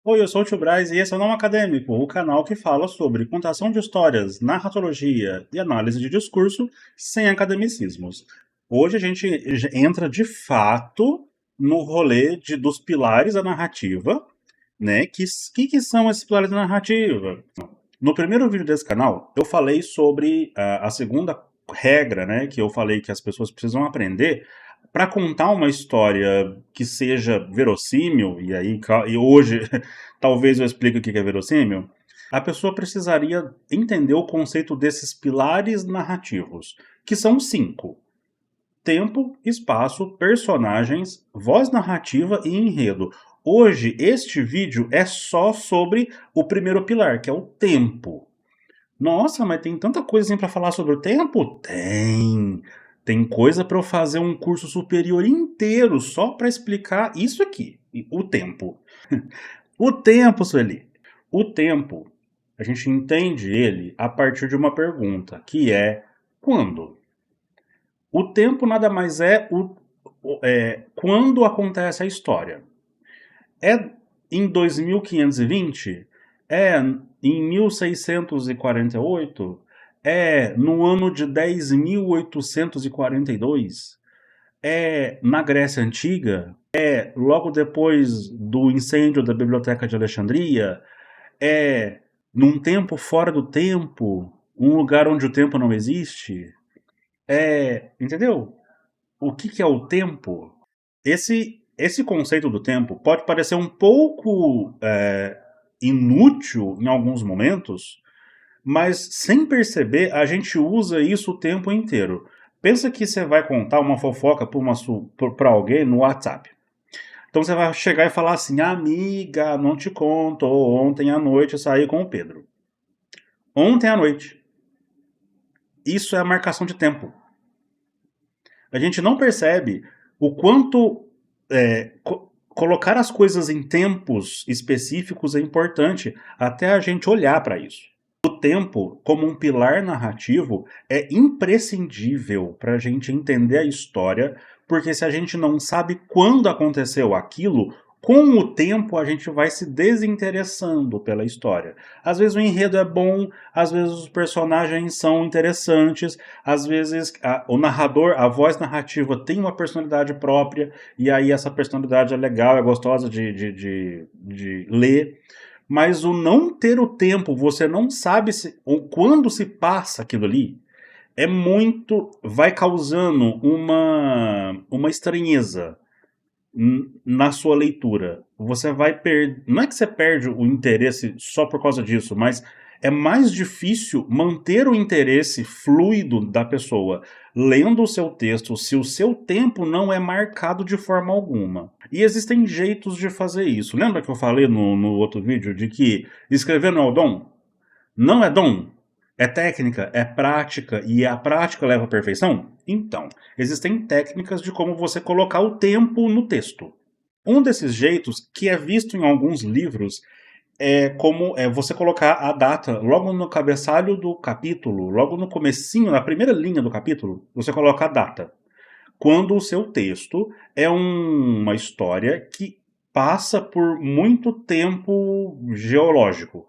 Oi, eu sou o Tio Braz e esse é o Não Acadêmico, o canal que fala sobre contação de histórias, narratologia e análise de discurso sem academicismos. Hoje a gente entra de fato no rolê dos pilares da narrativa, né? Que são esses pilares da narrativa? No primeiro vídeo desse canal, eu falei sobre a segunda regra, né? Que eu falei que as pessoas precisam aprender para contar uma história que seja verossímil, e hoje talvez eu explique o que é verossímil, a pessoa precisaria entender o conceito desses pilares narrativos, que são 5: tempo, espaço, personagens, voz narrativa e enredo. Hoje, este vídeo é só sobre o primeiro pilar, que é o tempo. Nossa, mas tem tanta coisa assim para falar sobre o tempo? Tem. Tem coisa para eu fazer um curso superior inteiro só para explicar isso aqui, o tempo. O tempo, Sueli. O tempo, a gente entende ele a partir de uma pergunta, que é quando? O tempo nada mais é quando acontece a história. É em 2520? É em 1648? É no ano de 10.842? É na Grécia Antiga? É logo depois do incêndio da Biblioteca de Alexandria? É num tempo fora do tempo? Um lugar onde o tempo não existe? Entendeu? O que é o tempo? Esse conceito do tempo pode parecer um pouco inútil em alguns momentos, mas sem perceber a gente usa isso o tempo inteiro. Pensa que você vai contar uma fofoca para alguém no WhatsApp. Então você vai chegar e falar assim: amiga, não te conto, ontem à noite eu saí com o Pedro. Ontem à noite. Isso é a marcação de tempo. A gente não percebe o quanto colocar as coisas em tempos específicos é importante até a gente olhar para isso. O tempo, como um pilar narrativo, é imprescindível para a gente entender a história, porque se a gente não sabe quando aconteceu aquilo, com o tempo a gente vai se desinteressando pela história. Às vezes o enredo é bom, às vezes os personagens são interessantes, às vezes o narrador, a voz narrativa tem uma personalidade própria, e aí essa personalidade é legal, é gostosa de ler. Mas o não ter o tempo, você não sabe ou quando se passa aquilo ali, é muito. Vai causando uma estranheza na sua leitura. Você vai perder. Não é que você perde o interesse só por causa disso, mas é mais difícil manter o interesse fluido da pessoa lendo o seu texto se o seu tempo não é marcado de forma alguma. E existem jeitos de fazer isso. Lembra que eu falei no outro vídeo de que escrever não é o dom? Não é dom? É técnica, é prática, e a prática leva à perfeição? Então, existem técnicas de como você colocar o tempo no texto. Um desses jeitos, que é visto em alguns livros, é como você colocar a data logo no cabeçalho do capítulo, logo no comecinho, na primeira linha do capítulo, você coloca a data. Quando o seu texto é uma história que passa por muito tempo geológico. O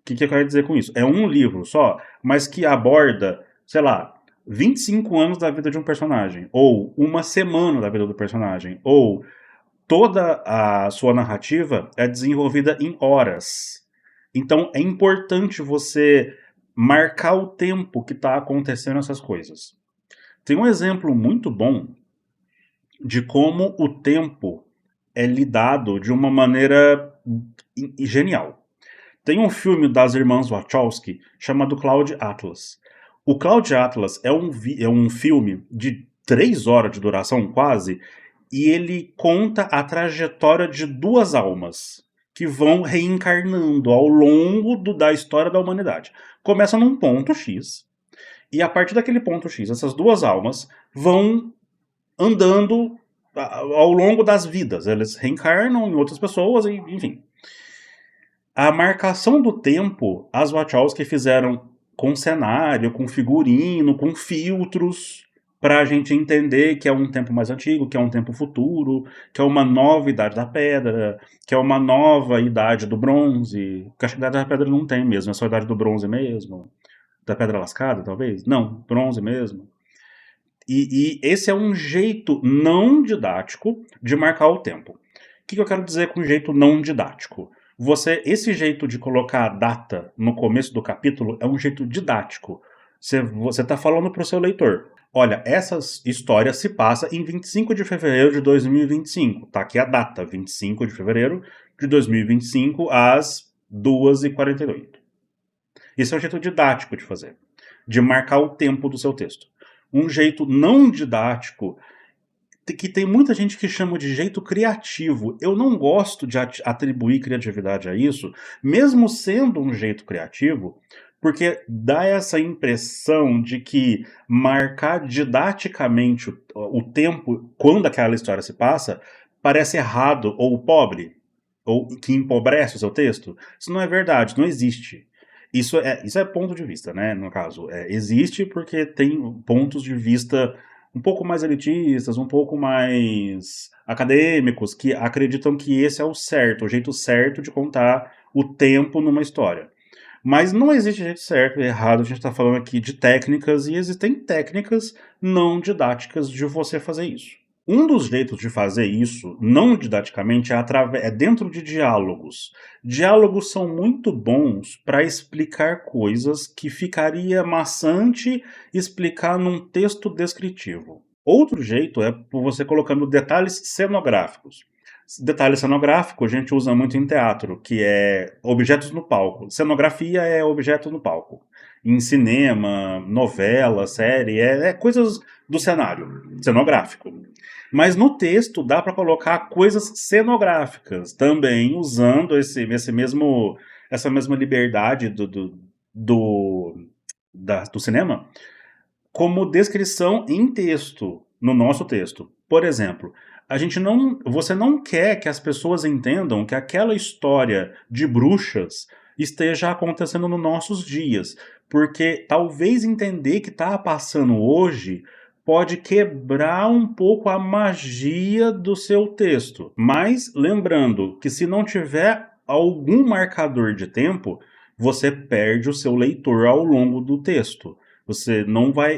que eu quero dizer com isso? É um livro só, mas que aborda, sei lá, 25 anos da vida de um personagem, ou uma semana da vida do personagem, ou toda a sua narrativa é desenvolvida em horas. Então é importante você marcar o tempo que está acontecendo essas coisas. Tem um exemplo muito bom de como o tempo é lidado de uma maneira genial. Tem um filme das irmãs Wachowski chamado Cloud Atlas. O Cloud Atlas é um filme de 3 horas de duração, quase, e ele conta a trajetória de duas almas que vão reencarnando ao longo da história da humanidade. Começa num ponto X, e a partir daquele ponto X, essas duas almas vão andando ao longo das vidas. Eles reencarnam em outras pessoas, enfim. A marcação do tempo, as Wachowski fizeram com cenário, com figurino, com filtros, para a gente entender que é um tempo mais antigo, que é um tempo futuro, que é uma nova idade da pedra, que é uma nova idade do bronze. Porque acho que a idade da pedra não tem mesmo, é só a idade do bronze mesmo. Da pedra lascada, talvez? Não, bronze mesmo. E esse é um jeito não didático de marcar o tempo. O que eu quero dizer com jeito não didático? Esse jeito de colocar a data no começo do capítulo é um jeito didático. Você está falando para o seu leitor: olha, essa história se passa em 25 de fevereiro de 2025. Tá aqui a data, 25 de fevereiro de 2025, às 2h48. Esse é um jeito didático de fazer, de marcar o tempo do seu texto. Um jeito não didático, que tem muita gente que chama de jeito criativo. Eu não gosto de atribuir criatividade a isso, mesmo sendo um jeito criativo, porque dá essa impressão de que marcar didaticamente o tempo quando aquela história se passa parece errado ou pobre, ou que empobrece o seu texto. Isso não é verdade, não existe. Isso é ponto de vista, né? No caso, existe porque tem pontos de vista um pouco mais elitistas, um pouco mais acadêmicos, que acreditam que esse é o certo, o jeito certo de contar o tempo numa história. Mas não existe jeito certo e errado, a gente está falando aqui de técnicas, e existem técnicas não didáticas de você fazer isso. Um dos jeitos de fazer isso, não didaticamente, é dentro de diálogos. Diálogos são muito bons para explicar coisas que ficaria maçante explicar num texto descritivo. Outro jeito é você colocando detalhes cenográficos. Detalhe cenográfico a gente usa muito em teatro, que é objetos no palco. Cenografia é objetos no palco. Em cinema, novela, série, coisas do cenário cenográfico. Mas no texto dá para colocar coisas cenográficas também, usando essa mesma liberdade do cinema como descrição em texto, no nosso texto. Por exemplo, você não quer que as pessoas entendam que aquela história de bruxas esteja acontecendo nos nossos dias, porque talvez entender que está passando hoje pode quebrar um pouco a magia do seu texto. Mas lembrando que se não tiver algum marcador de tempo, você perde o seu leitor ao longo do texto.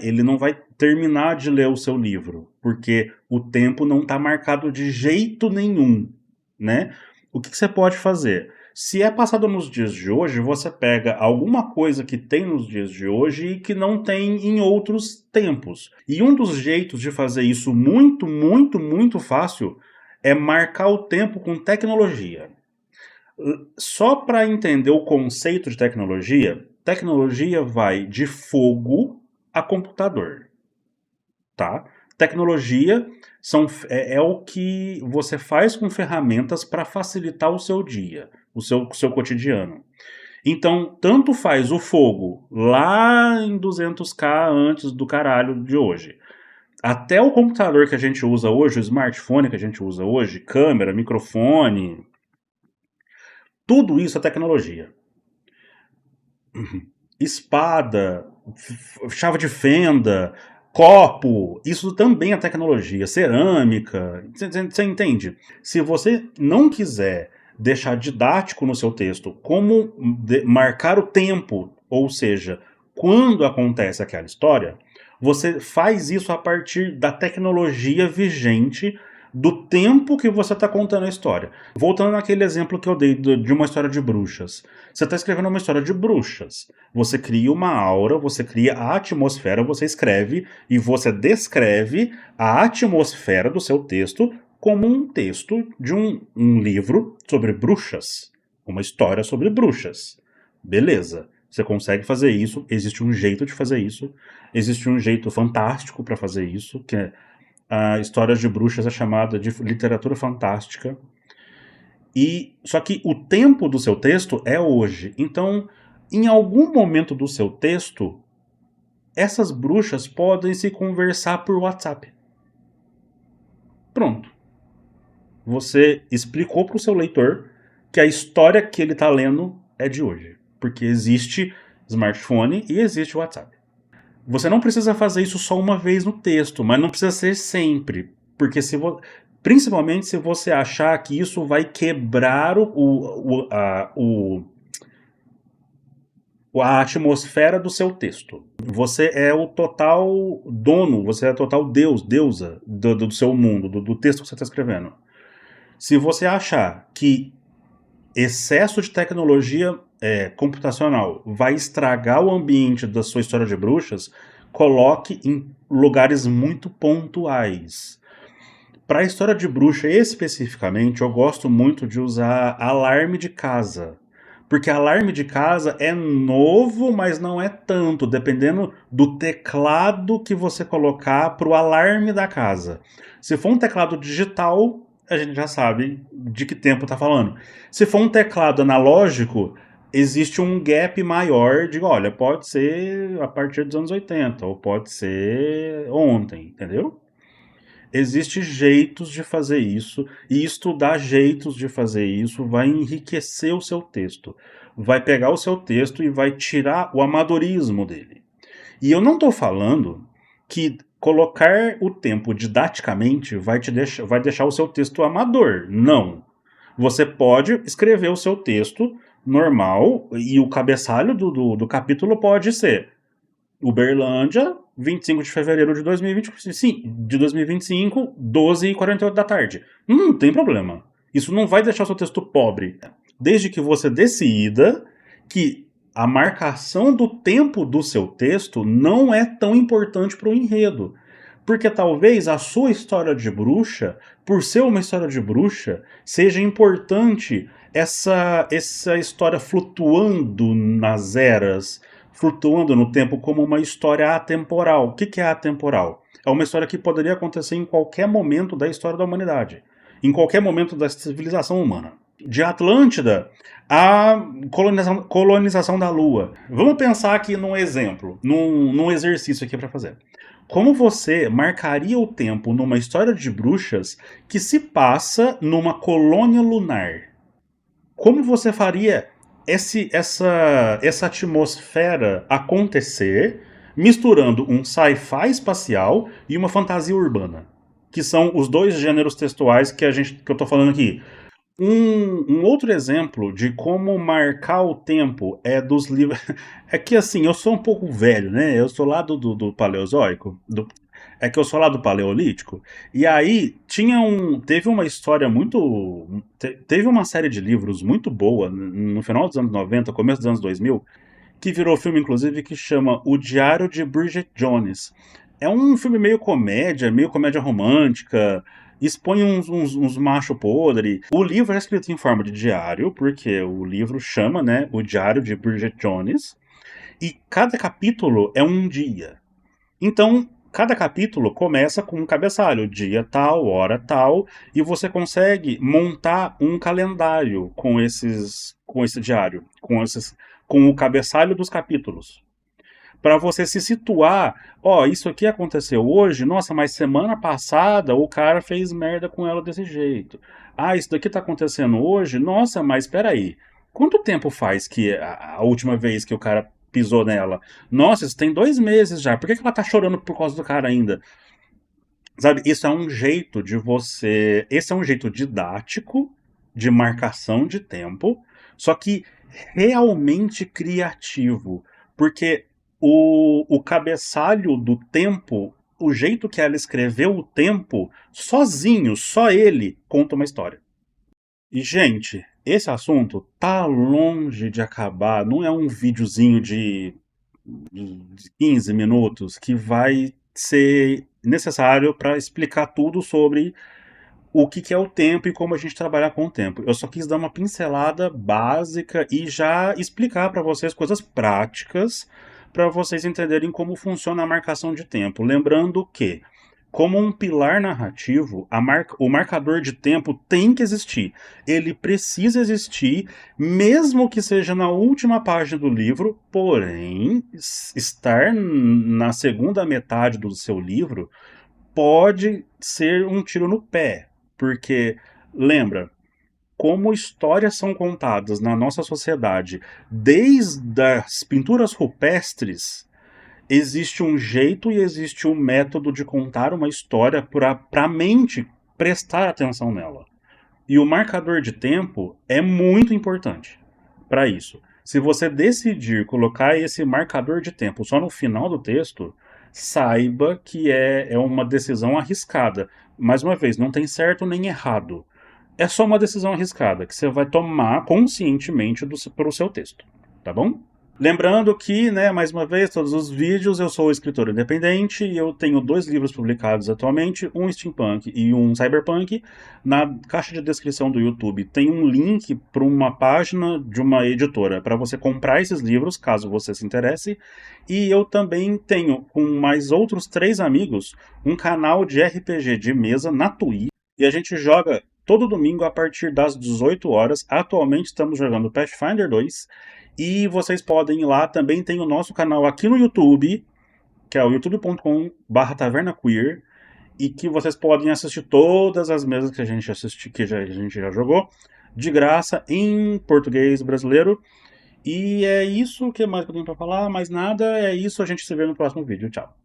Ele não vai terminar de ler o seu livro, porque o tempo não está marcado de jeito nenhum, né? O que você pode fazer? Se é passado nos dias de hoje, você pega alguma coisa que tem nos dias de hoje e que não tem em outros tempos. E um dos jeitos de fazer isso muito, muito, muito fácil é marcar o tempo com tecnologia. Só para entender o conceito de tecnologia vai de fogo a computador, tá? Tecnologia é o que você faz com ferramentas para facilitar o seu dia, o seu cotidiano. Então, tanto faz o fogo lá em 200k antes do caralho de hoje, até o computador que a gente usa hoje, o smartphone que a gente usa hoje, câmera, microfone, tudo isso é tecnologia. Espada, chave de fenda, copo, isso também é tecnologia. Cerâmica, você entende? Se você não quiser deixar didático no seu texto como marcar o tempo, ou seja, quando acontece aquela história, você faz isso a partir da tecnologia vigente do tempo que você está contando a história. Voltando naquele exemplo que eu dei de uma história de bruxas. Você está escrevendo uma história de bruxas. Você cria uma aura, você cria a atmosfera, você escreve e você descreve a atmosfera do seu texto como um texto de um livro sobre bruxas. Uma história sobre bruxas. Beleza. Você consegue fazer isso, existe um jeito de fazer isso, existe um jeito fantástico para fazer isso, que é Histórias de Bruxas é chamada de literatura fantástica. Só que o tempo do seu texto é hoje. Então, em algum momento do seu texto, essas bruxas podem se conversar por WhatsApp. Pronto. Você explicou para o seu leitor que a história que ele está lendo é de hoje. Porque existe smartphone e existe WhatsApp. Você não precisa fazer isso só uma vez no texto, mas não precisa ser sempre. Porque principalmente se você achar que isso vai quebrar a atmosfera do seu texto. Você é o total dono, você é o total deus, deusa do seu mundo, do texto que você está escrevendo. Se você achar que excesso de tecnologia computacional vai estragar o ambiente da sua história de bruxas, coloque em lugares muito pontuais. Para a história de bruxa especificamente, eu gosto muito de usar alarme de casa. Porque alarme de casa é novo, mas não é tanto, dependendo do teclado que você colocar para o alarme da casa. Se for um teclado digital, a gente já sabe de que tempo está falando. Se for um teclado analógico, existe um gap maior de, olha, pode ser a partir dos anos 80, ou pode ser ontem, entendeu? Existem jeitos de fazer isso, e estudar jeitos de fazer isso vai enriquecer o seu texto. Vai pegar o seu texto e vai tirar o amadorismo dele. E eu não estou falando que colocar o tempo didaticamente vai deixar o seu texto amador. Não. Você pode escrever o seu texto normal e o cabeçalho do capítulo pode ser Uberlândia, 25 de fevereiro de 2025, 12h48 da tarde. Não tem problema. Isso não vai deixar o seu texto pobre. Desde que você decida que a marcação do tempo do seu texto não é tão importante para o enredo. Porque talvez a sua história de bruxa, por ser uma história de bruxa, seja importante essa história flutuando nas eras, flutuando no tempo como uma história atemporal. O que é atemporal? É uma história que poderia acontecer em qualquer momento da história da humanidade, em qualquer momento da civilização humana. De Atlântida à colonização da Lua. Vamos pensar aqui num exemplo, num exercício aqui para fazer. Como você marcaria o tempo numa história de bruxas que se passa numa colônia lunar? Como você faria essa atmosfera acontecer, misturando um sci-fi espacial e uma fantasia urbana? Que são os dois gêneros textuais que eu estou falando aqui. Um outro exemplo de como marcar o tempo é dos livros. É que assim, eu sou um pouco velho, né? Eu sou lá do Paleozoico. É que eu sou lá do Paleolítico. E aí teve uma história muito. Teve uma série de livros muito boa no final dos anos 90, começo dos anos 2000, que virou filme, inclusive, que chama O Diário de Bridget Jones. É um filme meio comédia romântica, expõe uns macho podre. O livro é escrito em forma de diário, porque o livro chama, né, O Diário de Bridget Jones, e cada capítulo é um dia. Então, cada capítulo começa com um cabeçalho, dia tal, hora tal, e você consegue montar um calendário com esse diário, com o cabeçalho dos capítulos. Para você se situar, isso aqui aconteceu hoje, nossa, mas semana passada o cara fez merda com ela desse jeito. Isso daqui tá acontecendo hoje, nossa, mas espera aí. Quanto tempo faz que a última vez que o cara pisou nela? Nossa, isso tem 2 meses já. Por que ela tá chorando por causa do cara ainda? Sabe, isso é um jeito de você. Esse é um jeito didático de marcação de tempo, só que realmente criativo. Porque o cabeçalho do tempo, o jeito que ela escreveu o tempo, sozinho, só ele, conta uma história. E, gente, esse assunto tá longe de acabar. Não é um videozinho de 15 minutos que vai ser necessário para explicar tudo sobre o que é o tempo e como a gente trabalhar com o tempo. Eu só quis dar uma pincelada básica e já explicar para vocês coisas práticas para vocês entenderem como funciona a marcação de tempo. Lembrando que, como um pilar narrativo, o marcador de tempo tem que existir. Ele precisa existir, mesmo que seja na última página do livro, porém, estar na segunda metade do seu livro pode ser um tiro no pé. Porque, lembra, como histórias são contadas na nossa sociedade, desde as pinturas rupestres, existe um jeito e existe um método de contar uma história para a mente prestar atenção nela. E o marcador de tempo é muito importante para isso. Se você decidir colocar esse marcador de tempo só no final do texto, saiba que é uma decisão arriscada. Mais uma vez, não tem certo nem errado. É só uma decisão arriscada que você vai tomar conscientemente para o seu texto, tá bom? Lembrando que, né, mais uma vez, todos os vídeos, eu sou escritor independente e eu tenho 2 livros publicados atualmente, um steampunk e um cyberpunk. Na caixa de descrição do YouTube tem um link para uma página de uma editora para você comprar esses livros, caso você se interesse. E eu também tenho, com mais outros 3 amigos, um canal de RPG de mesa na Twitch. E a gente joga todo domingo a partir das 18 horas. Atualmente estamos jogando Pathfinder 2. E vocês podem ir lá, também tem o nosso canal aqui no YouTube, que é o youtube.com/tavernaqueer, e que vocês podem assistir todas as mesas que a gente a gente já jogou, de graça, em português brasileiro. E é isso, o que mais que eu tenho pra falar? Mais nada, é isso, a gente se vê no próximo vídeo. Tchau.